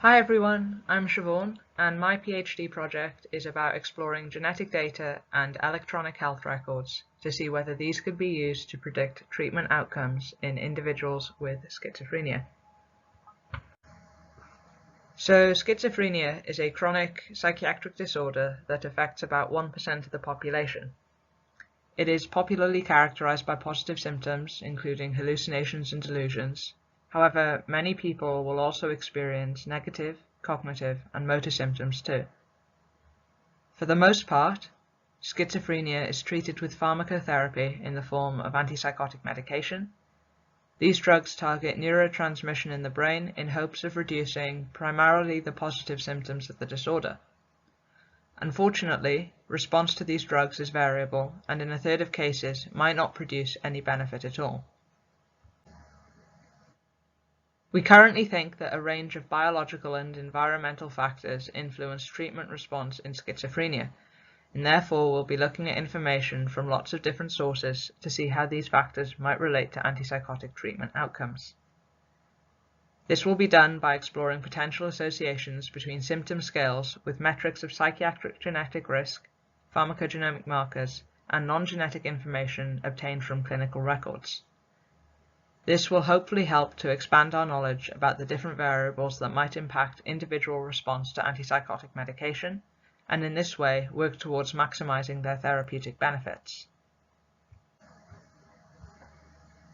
Hi everyone, I'm Siobhan, and my PhD project is about exploring genetic data and electronic health records to see whether these could be used to predict treatment outcomes in individuals with schizophrenia. So, schizophrenia is a chronic psychiatric disorder that affects about 1% of the population. It is popularly characterized by positive symptoms, including hallucinations and delusions. However, many people will also experience negative, cognitive, and motor symptoms too. For the most part, schizophrenia is treated with pharmacotherapy in the form of antipsychotic medication. These drugs target neurotransmission in the brain in hopes of reducing primarily the positive symptoms of the disorder. Unfortunately, response to these drugs is variable and in a third of cases might not produce any benefit at all. We currently think that a range of biological and environmental factors influence treatment response in schizophrenia, and therefore we'll be looking at information from lots of different sources to see how these factors might relate to antipsychotic treatment outcomes. This will be done by exploring potential associations between symptom scales with metrics of psychiatric genetic risk, pharmacogenomic markers, and non-genetic information obtained from clinical records. This will hopefully help to expand our knowledge about the different variables that might impact individual response to antipsychotic medication, and in this way work towards maximizing their therapeutic benefits.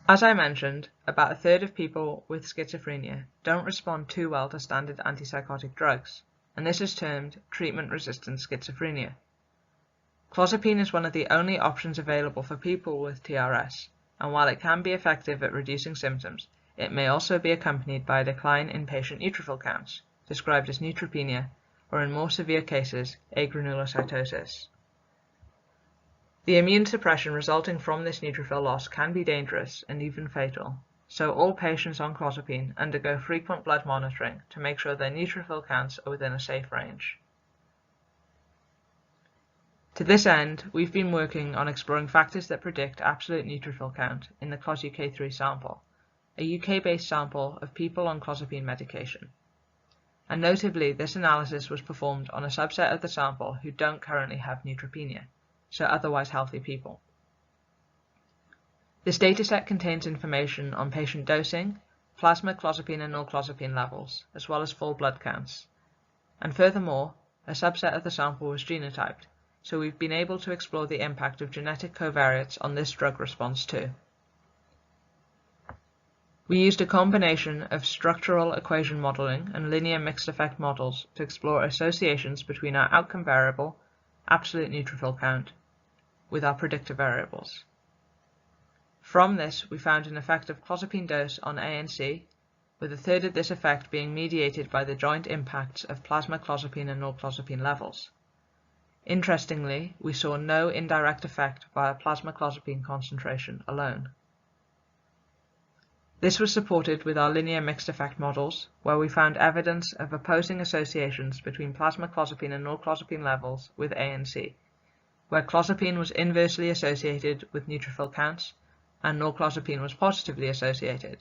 As I mentioned, about a third of people with schizophrenia don't respond too well to standard antipsychotic drugs, and this is termed treatment-resistant schizophrenia. Clozapine is one of the only options available for people with TRS, and while it can be effective at reducing symptoms, it may also be accompanied by a decline in patient neutrophil counts, described as neutropenia, or in more severe cases, agranulocytosis. The immune suppression resulting from this neutrophil loss can be dangerous and even fatal, so all patients on clozapine undergo frequent blood monitoring to make sure their neutrophil counts are within a safe range. To this end, we've been working on exploring factors that predict absolute neutrophil count in the CLOZ-UK3 sample, a UK-based sample of people on clozapine medication. And notably, this analysis was performed on a subset of the sample who don't currently have neutropenia, so otherwise healthy people. This dataset contains information on patient dosing, plasma clozapine and norclozapine levels, as well as full blood counts. And furthermore, a subset of the sample was genotyped, so we've been able to explore the impact of genetic covariates on this drug response too. We used a combination of structural equation modeling and linear mixed effect models to explore associations between our outcome variable, absolute neutrophil count, with our predictor variables. From this, we found an effect of clozapine dose on ANC, with a third of this effect being mediated by the joint impacts of plasma clozapine and norclozapine levels. Interestingly, we saw no indirect effect via plasma clozapine concentration alone. This was supported with our linear mixed effect models, where we found evidence of opposing associations between plasma clozapine and norclozapine levels with ANC, where clozapine was inversely associated with neutrophil counts and norclozapine was positively associated.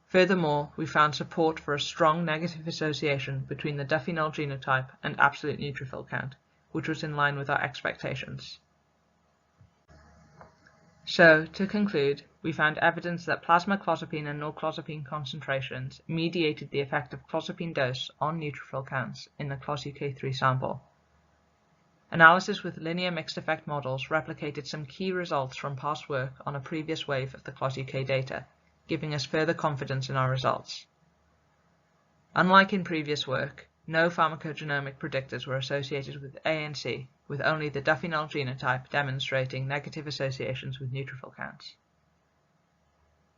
Furthermore, we found support for a strong negative association between the Duffy null genotype and absolute neutrophil count, which was in line with our expectations. So, to conclude, we found evidence that plasma clozapine and norclozapine concentrations mediated the effect of clozapine dose on neutrophil counts in the CLOZ-UK3 sample. Analysis with linear mixed effect models replicated some key results from past work on a previous wave of the CLOZ-UK data, giving us further confidence in our results. Unlike in previous work, no pharmacogenomic predictors were associated with ANC, with only the Duffy null genotype demonstrating negative associations with neutrophil counts.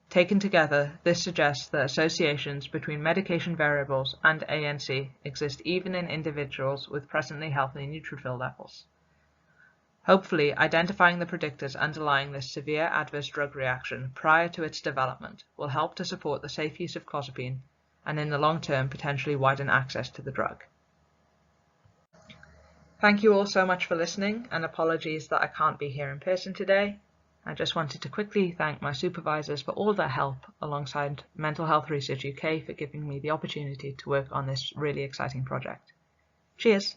Taken together, this suggests that associations between medication variables and ANC exist even in individuals with presently healthy neutrophil levels. Hopefully, identifying the predictors underlying this severe adverse drug reaction prior to its development will help to support the safe use of clozapine and in the long term potentially widen access to the drug. Thank you all so much for listening, and apologies that I can't be here in person today. I just wanted to quickly thank my supervisors for all their help alongside Mental Health Research UK for giving me the opportunity to work on this really exciting project. Cheers!